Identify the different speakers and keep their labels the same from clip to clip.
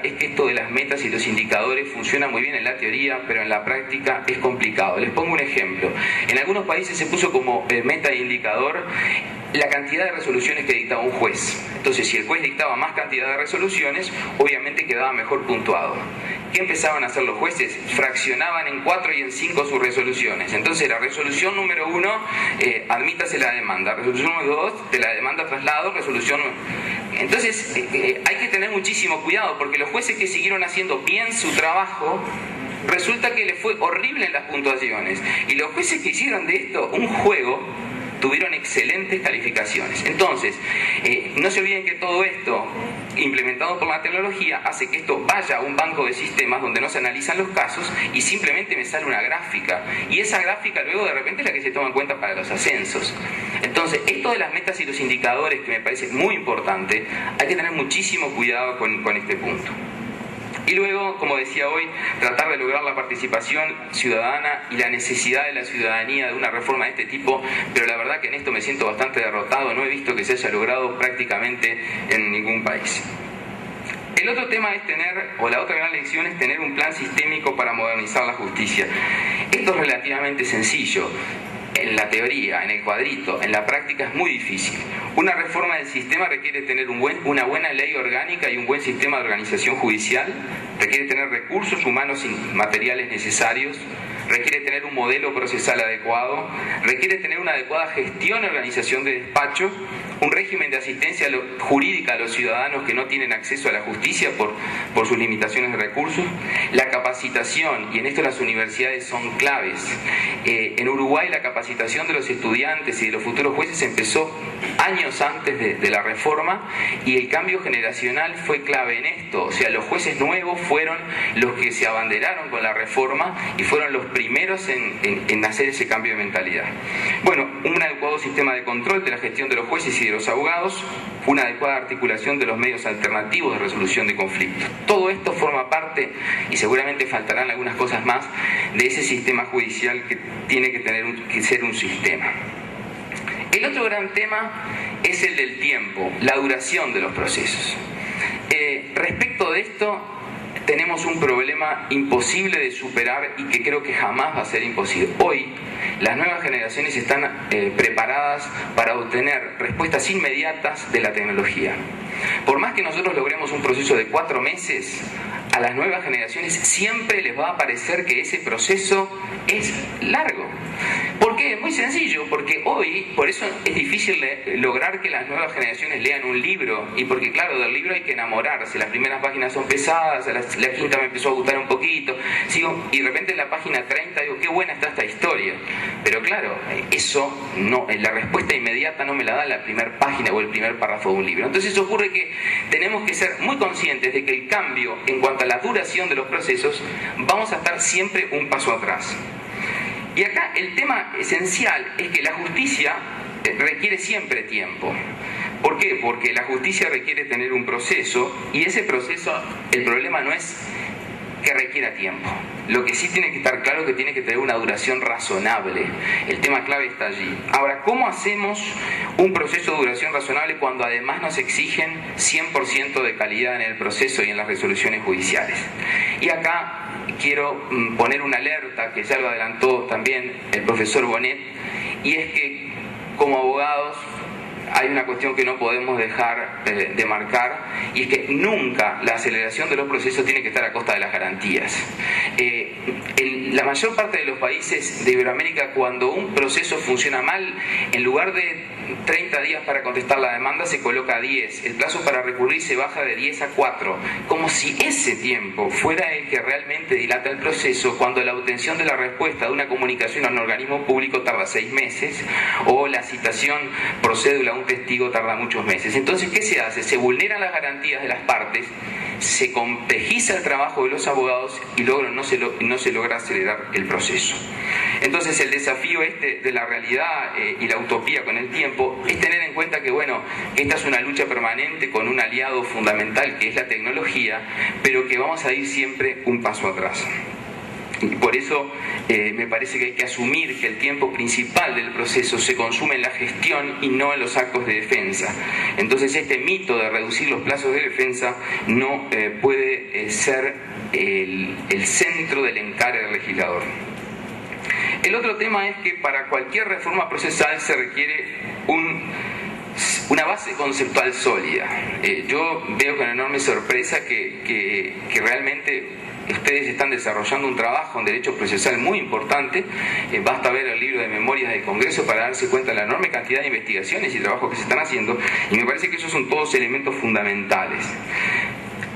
Speaker 1: es que esto de las metas y los indicadores funciona muy bien en la teoría, pero en la práctica es complicado. Les pongo un ejemplo. En algunos países se puso como meta e indicador la cantidad de resoluciones que dictaba un juez. Entonces, si el juez dictaba más cantidad de resoluciones, obviamente quedaba mejor puntuado. ¿Qué empezaban a hacer los jueces? Fraccionaban en 4 y en 5 sus resoluciones. Entonces, la resolución número 1, admítase la demanda. Resolución número 2, de la demanda traslado. Resolución... Entonces, hay que tener muchísimo cuidado, porque los jueces que siguieron haciendo bien su trabajo, resulta que les fue horrible en las puntuaciones. Y los jueces que hicieron de esto un juego, tuvieron excelentes calificaciones. Entonces, no se olviden que todo esto, implementado por la tecnología, hace que esto vaya a un banco de sistemas donde no se analizan los casos y simplemente me sale una gráfica. Y esa gráfica luego de repente es la que se toma en cuenta para los ascensos. Entonces, esto de las metas y los indicadores, que me parece muy importante, hay que tener muchísimo cuidado con este punto. Y luego, como decía hoy, tratar de lograr la participación ciudadana y la necesidad de la ciudadanía de una reforma de este tipo, pero la verdad que en esto me siento bastante derrotado, no he visto que se haya logrado prácticamente en ningún país. El otro tema es tener, o la otra gran lección es tener un plan sistémico para modernizar la justicia. Esto es relativamente sencillo. En la teoría, en el cuadrito, en la práctica es muy difícil. Una reforma del sistema requiere tener una buena ley orgánica y un buen sistema de organización judicial, requiere tener recursos humanos y materiales necesarios, requiere tener un modelo procesal adecuado, requiere tener una adecuada gestión y organización de despacho, un régimen de asistencia jurídica a los ciudadanos que no tienen acceso a la justicia por sus limitaciones de recursos, la capacitación, y en esto las universidades son claves. En Uruguay la capacitación de los estudiantes y de los futuros jueces empezó años antes de la reforma, y el cambio generacional fue clave en esto. O sea, los jueces nuevos fueron los que se abanderaron con la reforma y fueron los primeros en hacer ese cambio de mentalidad. Bueno, un adecuado sistema de control de la gestión de los jueces y de los abogados, una adecuada articulación de los medios alternativos de resolución de conflictos. Todo esto forma parte, y seguramente faltarán algunas cosas más, de ese sistema judicial que tiene que ser un sistema. El otro gran tema es el del tiempo, la duración de los procesos. Respecto de esto, tenemos un problema imposible de superar y que creo que jamás va a ser imposible. Hoy, las nuevas generaciones están preparadas para obtener respuestas inmediatas de la tecnología. Por más que nosotros logremos un proceso de 4 meses, a las nuevas generaciones siempre les va a parecer que ese proceso es largo. ¿Por qué? Muy sencillo, porque hoy, por eso es difícil lograr que las nuevas generaciones lean un libro, y porque claro, del libro hay que enamorarse, las primeras páginas son pesadas, la quinta me empezó a gustar un poquito, sigo, y de repente en la página 30 digo, qué buena está esta historia, pero claro, eso no, la respuesta inmediata no me la da la primera página o el primer párrafo de un libro. Entonces ocurre que tenemos que ser muy conscientes de que el cambio en cuanto a la duración de los procesos, vamos a estar siempre un paso atrás. Y acá el tema esencial es que la justicia requiere siempre tiempo. ¿Por qué? Porque la justicia requiere tener un proceso, y ese proceso, el problema no es que requiera tiempo. Lo que sí tiene que estar claro es que tiene que tener una duración razonable. El tema clave está allí. Ahora, ¿cómo hacemos un proceso de duración razonable cuando además nos exigen 100% de calidad en el proceso y en las resoluciones judiciales? Y acá quiero poner una alerta que ya lo adelantó también el profesor Bonet, y es que como abogados hay una cuestión que no podemos dejar de marcar, y es que nunca la aceleración de los procesos tiene que estar a costa de las garantías. En la mayor parte de los países de Iberoamérica, cuando un proceso funciona mal, en lugar de 30 días para contestar la demanda, se coloca 10. El plazo para recurrir se baja de 10 a 4. Como si ese tiempo fuera el que realmente dilata el proceso, cuando la obtención de la respuesta de una comunicación a un organismo público tarda 6 meses, o la citación por cédula a un testigo tarda muchos meses. Entonces, ¿qué se hace? Se vulneran las garantías de las partes, se complejiza el trabajo de los abogados y luego no se logra acelerar el proceso. Entonces, el desafío de la realidad y la utopía con el tiempo es tener en cuenta que, bueno, esta es una lucha permanente con un aliado fundamental que es la tecnología, pero que vamos a ir siempre un paso atrás. Y por eso me parece que hay que asumir que el tiempo principal del proceso se consume en la gestión y no en los actos de defensa. Entonces este mito de reducir los plazos de defensa no puede ser el centro del encare del legislador. El otro tema es que para cualquier reforma procesal se requiere una base conceptual sólida. Yo veo con enorme sorpresa que realmente ustedes están desarrollando un trabajo en derecho procesal muy importante. Basta ver el libro de memorias del Congreso para darse cuenta de la enorme cantidad de investigaciones y trabajos que se están haciendo, y me parece que esos son todos elementos fundamentales.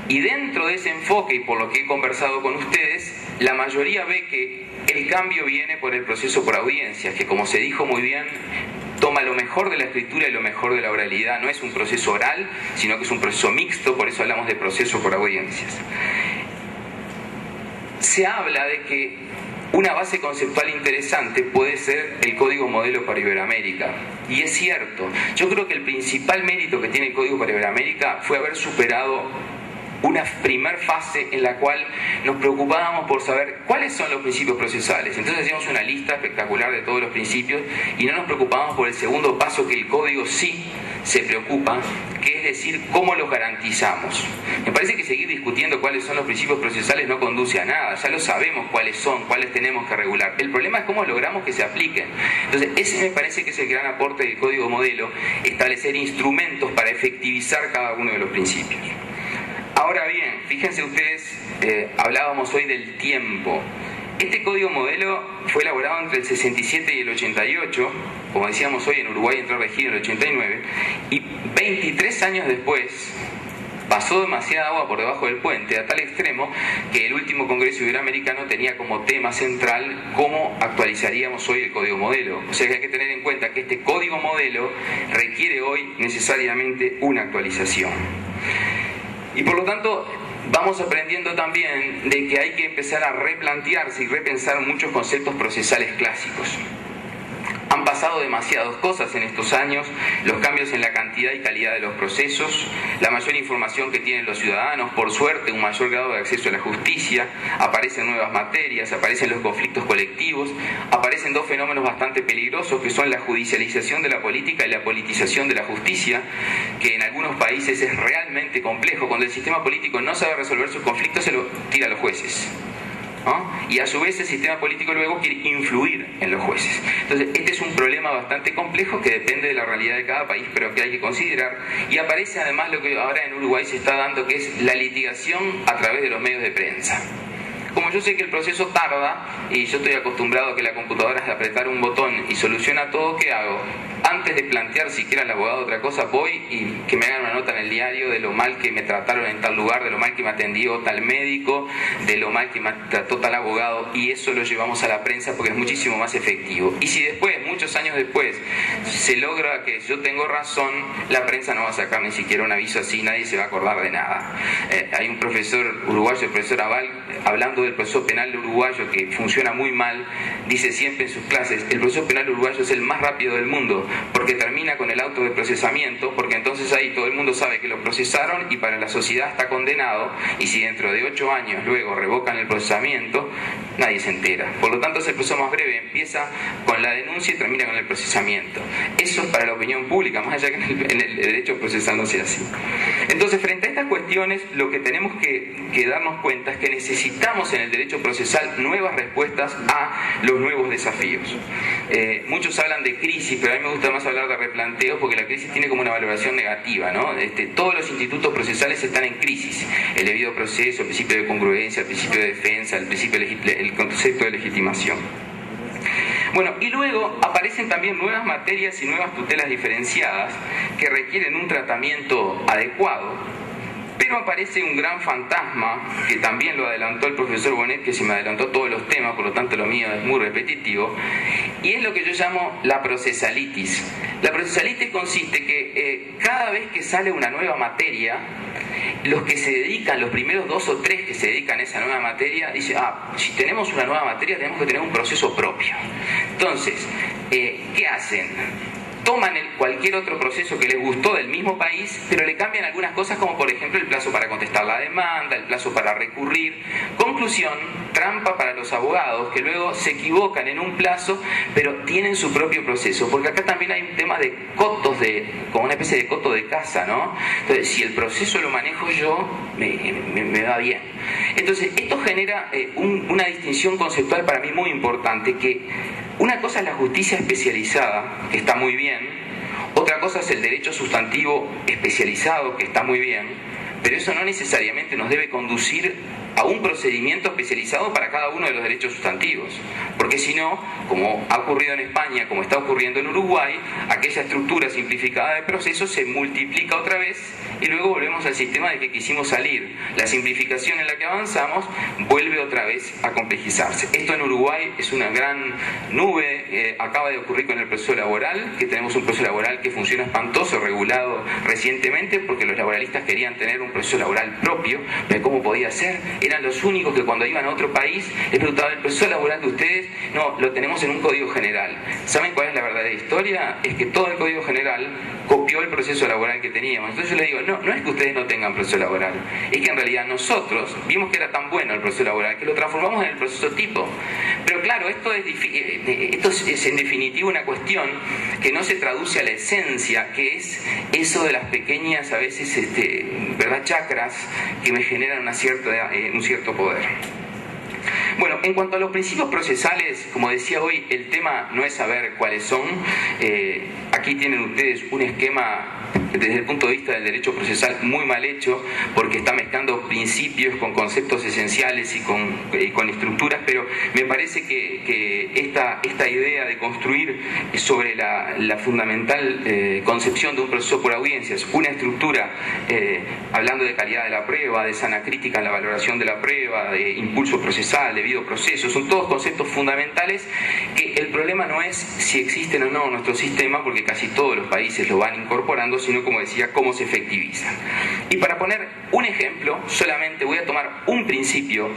Speaker 1: Y dentro de ese enfoque, y por lo que he conversado con ustedes, la mayoría ve que el cambio viene por el proceso por audiencias, que, como se dijo muy bien, toma lo mejor de la escritura y lo mejor de la oralidad. No es un proceso oral, sino que es un proceso mixto, por eso hablamos de proceso por audiencias. Se habla de que una base conceptual interesante puede ser el Código Modelo para Iberoamérica. Y es cierto. Yo creo que el principal mérito que tiene el Código para Iberoamérica fue haber superado una primer fase en la cual nos preocupábamos por saber cuáles son los principios procesales. Entonces hacíamos una lista espectacular de todos los principios y no nos preocupábamos por el segundo paso, que el código sí se preocupa, que es decir, cómo los garantizamos. Me parece que seguir discutiendo cuáles son los principios procesales no conduce a nada. Ya lo sabemos cuáles son, cuáles tenemos que regular. El problema es cómo logramos que se apliquen. Entonces ese me parece que es el gran aporte del Código Modelo, establecer instrumentos para efectivizar cada uno de los principios. Ahora bien, fíjense ustedes, hablábamos hoy del tiempo. Este Código Modelo fue elaborado entre el 67 y el 88, como decíamos hoy, en Uruguay entró regido en el 89, y 23 años después pasó demasiada agua por debajo del puente, a tal extremo que el último Congreso Iberoamericano tenía como tema central cómo actualizaríamos hoy el Código Modelo. O sea que hay que tener en cuenta que este Código Modelo requiere hoy necesariamente una actualización. Y por lo tanto vamos aprendiendo también de que hay que empezar a replantearse y repensar muchos conceptos procesales clásicos. Han pasado demasiadas cosas en estos años, los cambios en la cantidad y calidad de los procesos, la mayor información que tienen los ciudadanos, por suerte un mayor grado de acceso a la justicia, aparecen nuevas materias, aparecen los conflictos colectivos, aparecen dos fenómenos bastante peligrosos que son la judicialización de la política y la politización de la justicia, que en algunos países es realmente complejo. Cuando el sistema político no sabe resolver sus conflictos, se lo tira a los jueces, ¿no? Y a su vez el sistema político luego quiere influir en los jueces. Entonces este es un problema bastante complejo que depende de la realidad de cada país, pero que hay que considerar. Y aparece además lo que ahora en Uruguay se está dando, que es la litigación a través de los medios de prensa. Como yo sé que el proceso tarda y yo estoy acostumbrado a que la computadora es apretar un botón y soluciona todo, ¿qué hago? Antes de plantear siquiera al abogado otra cosa, voy y que me hagan una nota en el diario de lo mal que me trataron en tal lugar, de lo mal que me atendió tal médico, de lo mal que me trató tal abogado, y eso lo llevamos a la prensa porque es muchísimo más efectivo. Y si después, muchos años después, se logra que yo tengo razón, la prensa no va a sacar ni siquiera un aviso así, nadie se va a acordar de nada. Hay un profesor uruguayo, el profesor Aval, hablando del proceso penal uruguayo que funciona muy mal, dice siempre en sus clases, el proceso penal uruguayo es el más rápido del mundo, porque termina con el auto de procesamiento, porque entonces ahí todo el mundo sabe que lo procesaron y para la sociedad está condenado, y si dentro de 8 años luego revocan el procesamiento, nadie se entera. Por lo tanto es el proceso más breve, empieza con la denuncia y termina con el procesamiento. Eso es para la opinión pública, más allá que en el derecho procesal no sea así. Entonces, frente a estas cuestiones, lo que tenemos que darnos cuenta es que necesitamos en el derecho procesal nuevas respuestas a los nuevos desafíos. Muchos hablan de crisis, pero a mí me gusta más hablar de replanteos porque la crisis tiene como una valoración negativa, ¿no? Todos los institutos procesales están en crisis. El debido proceso, el principio de congruencia, el principio de defensa, el concepto de legitimación. Bueno, y luego aparecen también nuevas materias y nuevas tutelas diferenciadas que requieren un tratamiento adecuado. Pero aparece un gran fantasma, que también lo adelantó el profesor Bonet, que se me adelantó todos los temas, por lo tanto lo mío es muy repetitivo, y es lo que yo llamo la procesalitis. La procesalitis consiste que cada vez que sale una nueva materia, los que se dedican, los primeros 2 o 3 que se dedican a esa nueva materia, dicen, si tenemos una nueva materia tenemos que tener un proceso propio. Entonces, ¿qué hacen? toman cualquier otro proceso que les gustó del mismo país, pero le cambian algunas cosas, como por ejemplo el plazo para contestar la demanda, el plazo para recurrir. Conclusión, trampa para los abogados, que luego se equivocan en un plazo, pero tienen su propio proceso, porque acá también hay un tema de cotos, como una especie de coto de casa, ¿no? Entonces, si el proceso lo manejo yo, me va bien. Entonces, esto genera una distinción conceptual para mí muy importante, que una cosa es la justicia especializada, que está muy bien, otra cosa es el derecho sustantivo especializado, que está muy bien, pero eso no necesariamente nos debe conducir a un procedimiento especializado para cada uno de los derechos sustantivos, porque si no, como ha ocurrido en España, como está ocurriendo en Uruguay, aquella estructura simplificada de procesos se multiplica otra vez y luego volvemos al sistema del que quisimos salir. La simplificación en la que avanzamos vuelve otra vez a complejizarse. Esto en Uruguay es una gran nube, acaba de ocurrir con el proceso laboral, que tenemos un proceso laboral que funciona espantoso, regulado recientemente, porque los laboralistas querían tener un proceso laboral propio, pero ¿cómo podía ser? Eran los únicos que cuando iban a otro país les preguntaban: ¿el proceso laboral de ustedes? No, lo tenemos en un código general. ¿Saben cuál es la verdadera historia? Es que todo el código general copió el proceso laboral que teníamos. Entonces yo les digo, no es que ustedes no tengan proceso laboral, es que en realidad nosotros vimos que era tan bueno el proceso laboral que lo transformamos en el proceso tipo. Pero claro, esto es en definitiva una cuestión que no se traduce a la esencia, que es eso de las pequeñas, a veces, ¿verdad?, chacras que me generan un cierto poder. Bueno, en cuanto a los principios procesales, como decía hoy, el tema no es saber cuáles son. Aquí tienen ustedes un esquema desde el punto de vista del derecho procesal muy mal hecho, porque está mezclando principios con conceptos esenciales y con estructuras, pero me parece que esta idea de construir sobre la fundamental concepción de un proceso por audiencias, una estructura hablando de calidad de la prueba, de sana crítica en la valoración de la prueba, de impulso procesal, debido proceso, son todos conceptos fundamentales que el problema no es si existen o no nuestro sistema, porque casi todos los países lo van incorporando, sino, como decía, cómo se efectivizan. Y para poner un ejemplo, solamente voy a tomar un principio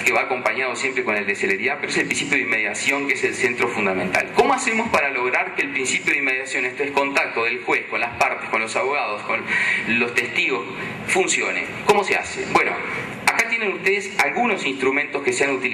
Speaker 1: que va acompañado siempre con el de celeridad, pero es el principio de inmediación, que es el centro fundamental. ¿Cómo hacemos para lograr que el principio de inmediación, este es contacto del juez con las partes, con los abogados, con los testigos, funcione? ¿Cómo se hace? Bueno, acá tienen ustedes algunos instrumentos que se han utilizado